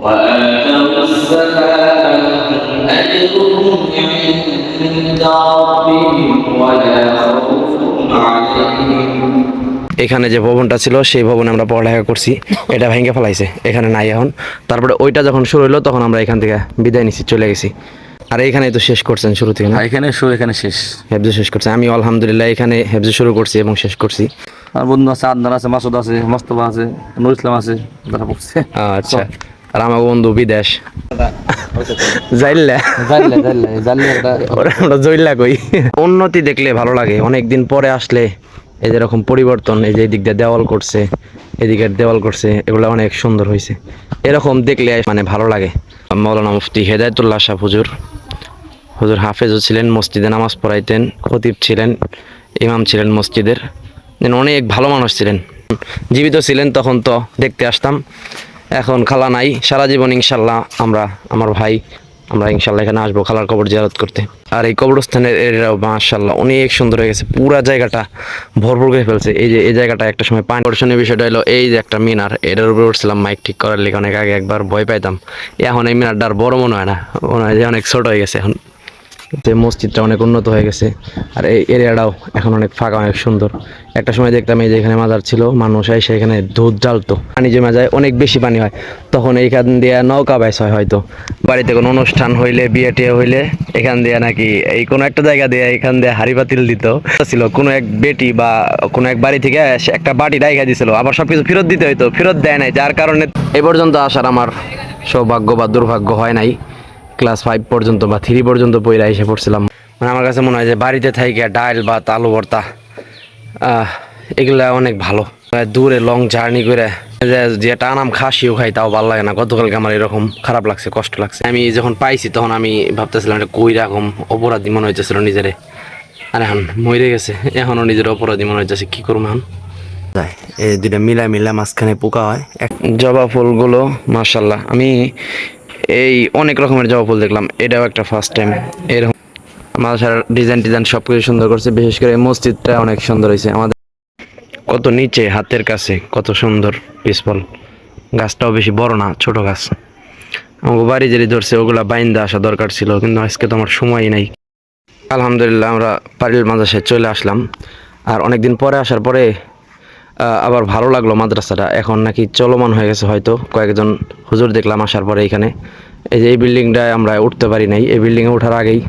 وآتوا الزكاة لهم أجرهم عند ربهم ولا خوف عليهم। এখানে যে ভবনটা ছিল সেই ভবনে আমরা পড়ালেখা করছি, এটা ভেঙে ফেলাইছে, এখানে নাই এখন। তারপরে ওইটা যখন শুরু হলো তখন আমরা এখান থেকে বিদায় নিছি, চলে গেছি। আর এইখানেই তো শেষ করছেন শুরু থেকে না? এখানে শুরু, এখানে শেষ। হেফজু শেষ করছে, আমি আলহামদুলিল্লাহ এখানে হেফজু শুরু করছি এবং শেষ করছি। আর বন্ধু আছে, আদনান আছে, মাসুদ আছে, মোস্তফা আছে, নুর ইসলাম আছে, তারা পড়ছে। আচ্ছা, আর আমার বন্ধু বিদেশ যাইল্লা ওরা আমরা জইল্লা কই। উন্নতি দেখলে ভালো লাগে, অনেকদিন পরে আসলে এই যেরকম পরিবর্তন, এই যে এদিক দিয়ে দেওয়াল করছে, এদিকের দেওয়াল করছে, এগুলো অনেক সুন্দর হয়েছে। এরকম দেখলে মানে ভালো লাগে। মৌলানা মুফতি হেদায়েতুল্লাহ শাহ হুজুর, হুজুর হাফেজও ছিলেন, মসজিদে নামাজ পড়াইতেন, খতিব ছিলেন, ইমাম ছিলেন মসজিদের, অনেক ভালো মানুষ ছিলেন। জীবিত ছিলেন তখন তো দেখতে আসতাম, এখন খালা নাই। সারা জীবন ইনশাল্লাহ আমরা, আমার ভাই, আমরা ইনশাল্লাহ এখানে আসবো খালার কবর জিয়ারত করতে। আর এই কবরস্থানের এরিয়াও মাশাল্লাহ অনেক সুন্দর হয়ে গেছে, পুরা জায়গাটা ভরপুর করে ফেলছে। এই যে এই জায়গাটা একটা সময় পানি দর্শনের বিষয়টা হলো এই যে একটা মিনার, এটার উপরে উঠছিলাম মাইক ঠিক করার লেগে, অনেক আগে একবার ভয় পাইতাম। এখন এই মিনারটা আর বড় মনে হয় না, মনে হয় যে অনেক ছোট হয়ে গেছে এখন। যে মসজিদটা অনেক উন্নত হয়ে গেছে, আর এই এরিয়াটাও এখন অনেক ফাঁকা, অনেক সুন্দর। একটা সময় দেখতাম এই যে এখানে মাজার ছিল, মানুষ এসে এখানে দুধ জ্বালতো, পানি জমে যায়, অনেক বেশি পানি হয়, তখন এইখান দিয়ে নৌকা বাইস হয়। হয়তো বাড়িতে কোনো অনুষ্ঠান হইলে, বিয়ে টিয়ে হইলে এখান দিয়ে নাকি এই কোনো একটা জায়গা দিয়ে এখান দিয়ে হাড়ি পাতিল দিত ছিল। কোনো এক বেটি বা কোনো এক বাড়ি থেকে একটা বাটি রাইখা দিছিল, আবার সবকিছু ফেরত দিতে হইতো, ফেরত দেয় নাই, যার কারণে এ পর্যন্ত আসার আমার সৌভাগ্য বা দুর্ভাগ্য হয় নাই। ক্লাস 5 পর্যন্ত বা 3 পর্যন্ত পইরা এসে পড়ছিলাম। মানে আমার কাছে মনে হয় যে বাড়িতে থাইকে ডাল বা আলু ভর্তা এগুলা অনেক ভালো। দূরে লং জার্নি করে যে টানাম খাসিও খাই তাও ভালো লাগে না। গতকালকে আমার এরকম খারাপ লাগছে, কষ্ট লাগছে। আমি যখন পাইছি তখন আমি ভাবতেছিলাম এটা কই রকম অপরাধী মনে হইতেছিল নিজেরে, আর এখন মরে গেছে, এখনও নিজের অপরাধী মনে হইতেছে। কি করবো এখন? এই দুটা মিলা মাঝখানে পোকা হয়। জবা ফুলগুলো মাশাল্লাহ, আমি এই অনেক রকমের জবা ফুল দেখলাম, এটাও একটা ফার্স্ট টাইম। এরকম মাদ্রাসার ডিজাইন সব কিছু সুন্দর করছে, বিশেষ করে মসজিদটা অনেক সুন্দর হয়েছে। আমাদের কত নিচে হাতের কাছে কত সুন্দর পিসফল, গাছটাও বেশি বড় না, ছোট গাছ। আমাকে বাড়ি যেটি ধরছে ওগুলা বাইন্দা আসা দরকার ছিল, কিন্তু আজকে তো আমার সময়ই নাই। আলহামদুলিল্লাহ আমরা পারিল মাদ্রাসায় চলে আসলাম, আর অনেকদিন পরে আসার পরে আবার ভালো লাগলো মাদ্রাসাটা। এখন নাকি চলমান হয়ে গেছে, হয়তো কয়েকজন হুজুর দেখলাম আসার পরে এখানে। এই যে এই বিল্ডিংটায় আমরা উঠতে পারি নাই, এই বিল্ডিংয়ে ওঠার আগেই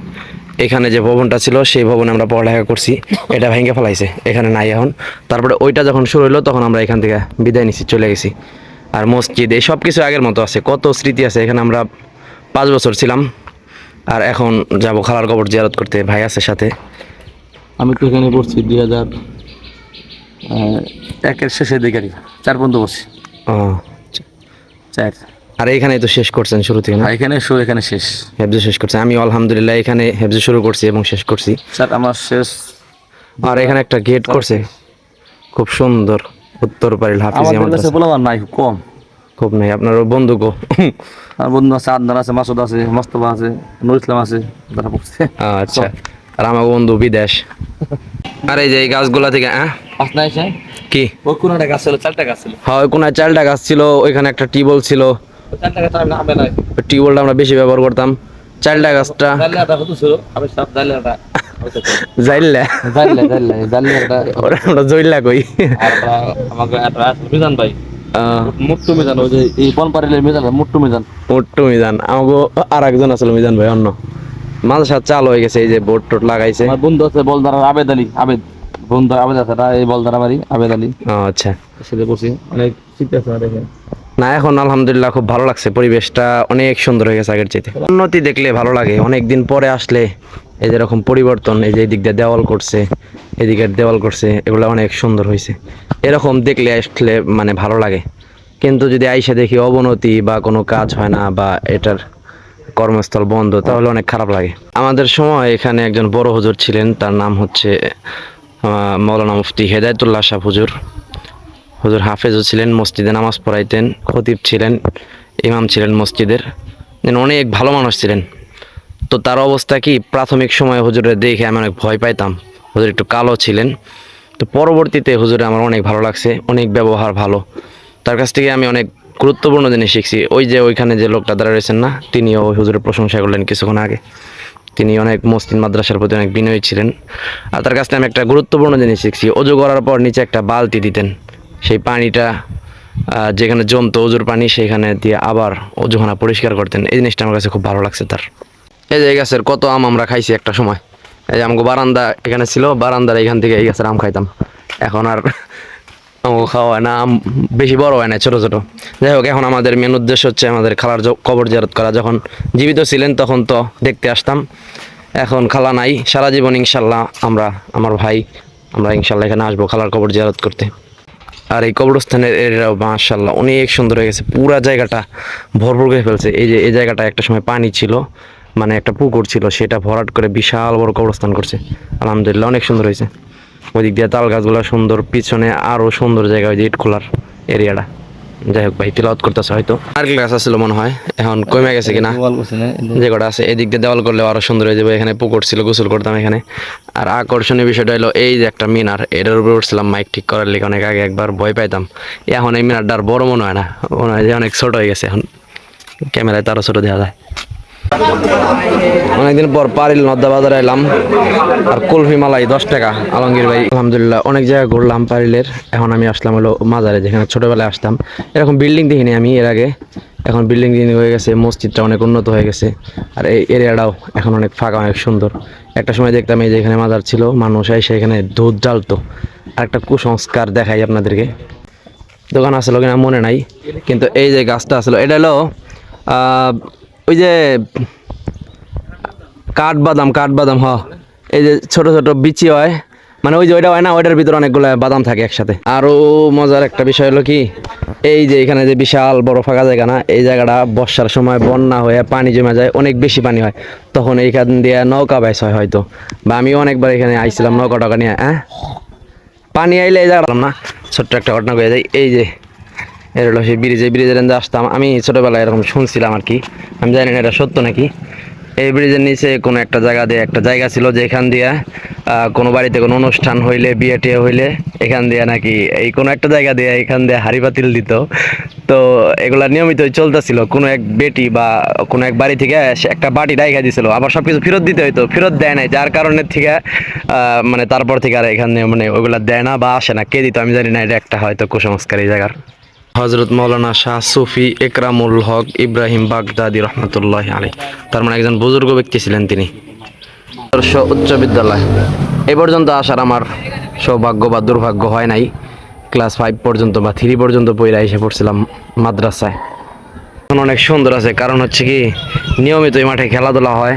এখানে যে ভবনটা ছিল সেই ভবনে আমরা পড়ালেখা করছি, এটা ভেঙে ফেলাইছে, এখানে নাই এখন। তারপরে ওইটা যখন শুরু হলো তখন আমরা এখান থেকে বিদায় নিছি, চলে গেছি। আর মসজিদ এই সব কিছু আগের মতো আছে, কত স্মৃতি আছে এখানে। আমরা 5 বছর ছিলাম, আর এখন যাব খালার কবর জিয়ারত করতে, ভাই আছে সাথে। আমি তো এখানে পড়ছি 2001-এর শেষের দিকে, 4 পর্যন্ত পড়ছি। ও 4। আর এইখানেই তো শেষ করছেন শুরু থেকে না? এখানে শুরু, এখানে শেষ। হেফজু শেষ করছে, আমি আলহামদুলিল্লাহ এখানে হেফজু শুরু করছি এবং শেষ করছি। স্যার আমার শেষ। আর এখানে একটা গেট করছে খুব সুন্দর, উত্তর পারিল হাফিজিয়া আমাদের কাছে মাদ্রাসা। বললাম নাই, কম খুব নেই, আপনার বন্ধু গো। আর বন্ধু আছে, আদনান আছে, মাসুদ আছে, মোস্তফা আছে, নুর ইসলাম আছে, তারা পড়ছে। আচ্ছা, আর আমার বন্ধু বিদেশ। আর এই যে এই গাছগুলা থেকে কি ওই কোনটা গাছ ছিল, 4টা গাছ ছিল। হয়, কোন 4টা গাছ ছিল, ওইখানে একটা টিউবওয়েল ছিল। 4টা গাছ আমি নামে নাই, টিউবওয়েলটা আমরা বেশি ব্যবহার করতাম। 4টা গাছটা জানলাটা কত ছিল, আমি সব জানলাটা যাইল্লা ওরা আমরা জইল্লা কই। আর আমাকে একটা মিজান ভাই, মুট্টু মিজান, ওই যে এই বনপাড়িলের মিজান, মুট্টু মিজান। মোট্টু মিজান, আমাকে আর একজন আসলে মিজান ভাই অন্য। মাদ্রাসা চালু হয়ে গেছে, এই যে বোর্ড টোট লাগাইছে। আমার বন্ধু আছে বলদার আবেদ আলী, আবেদ বন্ধু আবেদ আছে, এই বলদারা বাড়ি আবেদ আলী। আচ্ছা, সেটা করছি, অনেক শীত আছে আমার এখানে। না এখন আলহামদুলিল্লাহ খুব ভালো লাগছে, পরিবেশটা অনেক সুন্দর হয়ে গেছে আগের চাইতে। উন্নতি দেখলে ভালো লাগে, অনেকদিন পরে আসলে এই যেরকম পরিবর্তন, এই যে এদিক দিয়ে দেওয়াল করছে, এদিকের দেওয়াল করছে, এগুলো অনেক সুন্দর হয়েছে। এরকম দেখলে আসলে মানে ভালো লাগে। কিন্তু যদি আইসা দেখি অবনতি বা কোনো কাজ হয় না, বা এটার কর্মস্থল বন্ধ, তাহলে অনেক খারাপ লাগে। আমাদের সময় এখানে একজন বড় হুজুর ছিলেন, তার নাম হচ্ছে মৌলানা মুফতি হেদায়েতুল্লাহ শাহ হুজুর। হুজুর হাফেজও ছিলেন, মসজিদে নামাজ পড়াইতেন, খতিব ছিলেন, ইমাম ছিলেন মসজিদের, অনেক ভালো মানুষ ছিলেন। তো তার অবস্থা কি, প্রাথমিক সময়ে হুজুরের দেখে আমি অনেক ভয় পাইতাম, হুজুর একটু কালো ছিলেন। তো পরবর্তীতে হুজুরে আমার অনেক ভালো লাগছে, অনেক ব্যবহার ভালো, তার কাছ থেকে আমি অনেক গুরুত্বপূর্ণ জিনিস শিখছি। ওই যে ওইখানে যে লোকটা দাঁড়া রয়েছেন না, তিনিও ওই হুজুরের প্রশংসা করলেন কিছুক্ষণ আগে। তিনি অনেক মসজিদ মাদ্রাসার প্রতি অনেক বিনয়ী ছিলেন। আর তার কাছ থেকে আমি একটা গুরুত্বপূর্ণ জিনিস শিখছি, অজু করার পর নিচে একটা বালতি দিতেন, সেই পানিটা যেখানে জমতো অজুর পানি সেখানে দিয়ে আবার অজুখানা পরিষ্কার করতেন। এই জিনিসটা আমার কাছে খুব ভালো লাগছে তার। এই যে এই গাছের কত আম আমরা খাইছি একটা সময়। এই যে আমাকে বারান্দা এখানে ছিল, বারান্দার এইখান থেকে এই গাছের আম খাইতাম। এখন আর আমাকে খাওয়া হয় না, আম বেশি বড় হয় না, ছোট ছোট। যাই হোক, এখন আমাদের মেন উদ্দেশ্য হচ্ছে আমাদের খালার কবর জিয়ারত করা। যখন জীবিত ছিলেন তখন তো দেখতে আসতাম, এখন খালা নাই, সারা জীবন ইনশাল্লাহ আমার ভাই আমরা ইনশাল্লাহ এখানে আসবো খালার কবর জিয়ারত করতে। আর এই কবরস্থানের এরিয়াও মাশাআল্লাহ অনেক সুন্দর হয়ে গেছে, পুরা জায়গাটা ভরপুর করে ফেলছে। এই যে এই জায়গাটা একটা সময় পানি ছিল, মানে একটা পুকুর ছিল, সেটা ভরাট করে বিশাল বড় কবরস্থান করছে। আলহামদুলিল্লাহ অনেক সুন্দর হয়েছে। ওই দিক দিয়ে তাল গাছগুলো সুন্দর, পিছনে আরও সুন্দর জায়গা, ওই যে ইট খোলার এরিয়াটা। যাই হোক ভাই তিলাওয়াত করতেছে, হয়তো নারকেল গাছ আসছিল মনে হয়, এখন কমে গেছে কিনা। যে কটা আছে এদিক দিয়ে দেওয়াল করলে আরো সুন্দর হয়ে যাবে। এখানে পুকুর ছিল, গোসল করতাম এখানে। আর আকর্ষণীয় বিষয়টা হলো এই যে একটা মিনার, এটার উপরে উঠছিলাম মাইক ঠিক করার লিগে, অনেক আগে একবার ভয় পাইতাম। এখন এই মিনারটা আর বড় মনে হয় না, মনে হয় যে অনেক ছোট হয়ে গেছে, এখন ক্যামেরায় তারও ছোট দেখা যায়। অনেকদিন পর পারিল নদ্দা বাজারে এলাম, আর কুলফি মালাই 10 টাকা আলমগীর ভাই। আলহামদুলিল্লাহ অনেক জায়গায় ঘুরলাম পারিলের। এখন আমি আসলাম হলো মাজারে, যেখানে ছোটবেলায় আসতাম। এরকম বিল্ডিং দেখিনি আমি এর আগে, এখন বিল্ডিং হয়ে গেছে, মসজিদটা অনেক উন্নত হয়ে গেছে। আর এই এরিয়াটাও এখন অনেক ফাঁকা, অনেক সুন্দর। একটা সময় দেখতাম এই যে এখানে মাজার ছিল, মানুষ এসে এখানে দুধ জ্বালতো। আর একটা কুসংস্কার দেখাই আপনাদেরকে, দোকান আসলো কিনা মনে নাই, কিন্তু এই যে গাছটা আসলো, এটা হলো ওই যে কাঠবাদাম এই যে ছোট ছোট বিচি হয়, মানে ওই যে ওইটা হয় না, ওইটার ভিতরে অনেকগুলো বাদাম থাকে একসাথে। আরও মজার একটা বিষয় হলো কি, এই যে এখানে যে বিশাল বড় ফাঁকা জায়গা না, এই জায়গাটা বর্ষার সময় বন্যা হয়ে পানি জমে যায়, অনেক বেশি পানি হয়, তখন এইখান দিয়ে নৌকা বাইস হয় হয়তো, বা আমি অনেকবার এখানে আইছিলাম নৌকা টকা নিয়ে। পানি আইলে এই জায়গা না, ছোট্ট একটা ঘটনা হয়ে যায়। এই যে এর হলো সেই ব্রিজের আসতাম আমি ছোটোবেলায়, এরকম শুনছিলাম আর কি, আমি জানি না এটা সত্য নাকি। এই ব্রিজের নিচে কোনো একটা জায়গা ছিল, যেখান দিয়ে কোনো বাড়িতে কোনো অনুষ্ঠান হইলে, বিয়ে টিয়ে হইলে, এখান দিয়ে নাকি এই কোনো একটা জায়গা দিয়ে এখান দিয়ে হাঁড়ি পাতিল দিত। তো এগুলা নিয়মিতই চলতেছিল। কোনো এক বেটি বা কোনো এক বাড়ি থেকে একটা বাটি রাইখা দিছিল, আবার সব কিছু ফেরত দিতে হইতো, ফেরত দেয় নাই, যার কারণে থেকে মানে তারপর থেকে আর এখানে মানে ওইগুলা দেয় না বা আসে না, কে দিত আমি জানি না, এটা একটা হয়তো কুসংস্কার এই জায়গার। হজরত মৌলানা শাহ সুফি একরামুল হক ইব্রাহিম বাগদাদি রহমতুল্লাহ আলী, তার মানে একজন বুজুর্গ ব্যক্তি ছিলেন তিনি। আদর্শ উচ্চ বিদ্যালয় এই পর্যন্ত আসার আমার সৌভাগ্য বা দুর্ভাগ্য হয় নাই। ক্লাস 5 পর্যন্ত বা 3 পর্যন্ত পড়ে এসে পড়ছিলাম মাদ্রাসায়। এখন অনেক সুন্দর আছে, কারণ হচ্ছে কি নিয়মিত এই মাঠে খেলাধুলা হয়,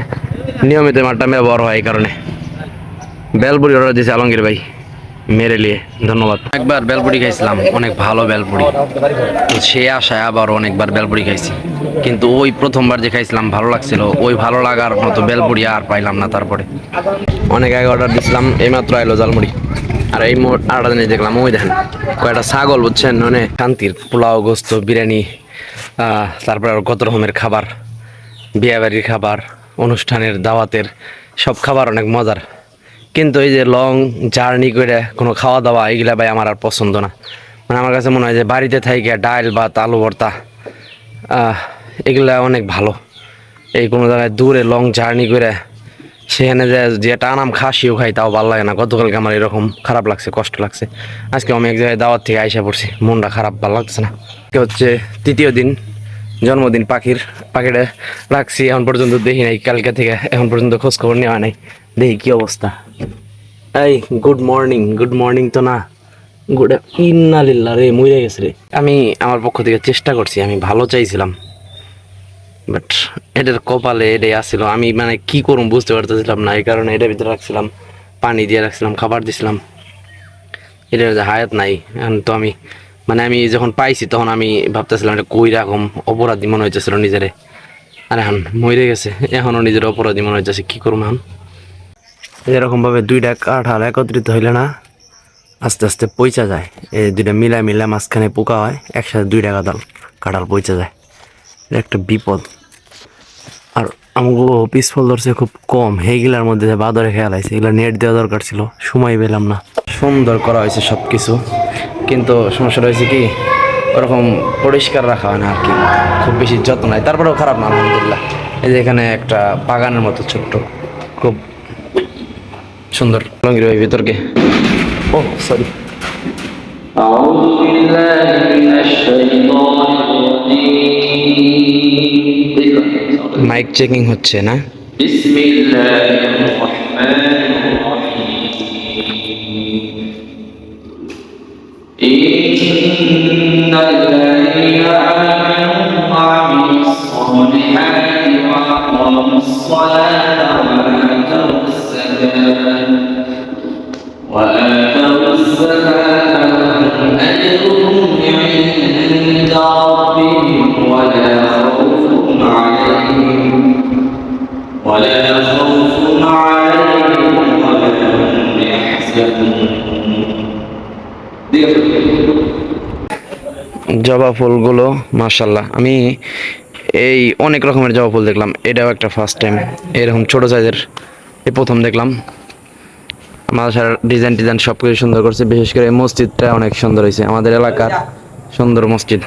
নিয়মিত এই মাঠটা ব্যবহার হয়, এই কারণে। বেলপুরি অর্ডার দিয়েছে আলমগীর ভাই, মেরে লিয়ে ধন্যবাদ। একবার বেলপুরি খাইছিলাম, অনেক ভালো বেলপুরি, তো সে আশায় আবার অনেকবার বেলপুরি খাইছি, কিন্তু ওই প্রথমবার যে খাইছিলাম ভালো লাগছিল, ওই ভালো লাগার মতো বেলপুরি আর পাইলাম না। তারপরে অনেক আগে অর্ডার দিছিলাম, এইমাত্র আইলো জালমুড়ি। আর এই আটা জিনিস দেখলাম, ওই দেখেন কয়টা ছাগল, বুঝছেন, মানে শান্তির পোলাও, গোস্ত, বিরিয়ানি, তারপরে আর কত রকমের খাবার, বিয়েবাড়ির খাবার, অনুষ্ঠানের দাওয়াতের সব খাবার অনেক মজার। কিন্তু এই যে লং জার্নি করে কোনো খাওয়া দাওয়া, এগুলা ভাই আমার আর পছন্দ না। মানে আমার কাছে মনে হয় যে বাড়িতে থাইকে ডাল ভাত, আলু ভর্তা, এগুলা অনেক ভালো। এই কোনো জায়গায় দূরে লং জার্নি করে সেখানে যে টানাম খাসিও খাই, তাও ভালো লাগে না। গতকালকে আমার এরকম খারাপ লাগছে, কষ্ট লাগছে। আজকে আমি এক জায়গায় দাওয়াত থেকে আইসা পড়ছি, মনটা খারাপ, ভালো লাগছে না। হচ্ছে 3য় দিন জন্মদিন পাখিটা রাখছি, এখন পর্যন্ত দেখি নাই, কালকে থেকে এখন পর্যন্ত খোঁজ খবর নেওয়া নাই, দেখি কি অবস্থা। এই গুড মর্নিং তো না, গুড ইন্নালিল্লাহ রে, মরে গেছে রে। আমি আমার পক্ষ থেকে চেষ্টা করছি, আমি ভালো চাইছিলাম, বাট এটার কপালে এটাই আসছিল। আমি মানে কি করুম বুঝতে পারতেছিলাম না, এই কারণে এটার ভিতরে রাখছিলাম, পানি দিয়ে রাখছিলাম, খাবার দিছিলাম, এটার যে হায়াত নাই। এখন তো আমি মানে আমি যখন পাইছি তখন আমি ভাবতেছিলাম এটা কই রকম অপরাধী মনে হইতেছিল নিজেরে, আর এখন মরে গেছে, এখনও নিজের অপরাধী মনে হইতেছে। কি করবো এখন? এরকমভাবে 2টা কাঁঠাল একত্রিত হইলে না আস্তে আস্তে পইচা যায়, এই 2টা মিলা মাঝখানে পোকা হয়, একসাথে 2টা কাঁঠাল পইচা যায়, এটা একটা বিপদ। আর আমাকে পিসফল ধরছে খুব কম, সেইগুলার মধ্যে বাদরে খেয়াল আছে, এগুলো নেট দেওয়া দরকার ছিল, সময় পেলাম না। সুন্দর করা হয়েছে সব কিছু, কিন্তু সমস্যাটা হয়েছে কি ওরকম পরিষ্কার রাখা হয় না আর কি, খুব বেশি যত্ন নাই, তারপরেও খারাপ না আলহামদুলিল্লাহ। এই যে এখানে একটা বাগানের মতো ছোট্ট, খুব সুন্দর। লঙ্গির ভাই ভিতরকে, ও সরি, أعوذ بالله من الشيطان الرجيم মাইক চেকিং হচ্ছে না? بسم الله الرحمن الرحيم إن الذين آمنوا وعملوا الصالحات وأقاموا الصلاة وآتوا الزكاة لهم أجرهم عند ربهم ولا خوف عليهم ولا هم يحزنون জবা ফুলগুলো মাশাল্লাহ, আমি এই অনেক রকমের জবা ফুল দেখলাম, এটাও একটা ফার্স্ট টাইম এরকম ছোট সাইজের, এই প্রথম দেখলাম। মাদ্রাসার ডিজাইন সব কিছু সুন্দর করছে, বিশেষ করে মসজিদটা অনেক সুন্দর হয়েছে, আমাদের এলাকার সুন্দর মসজিদ।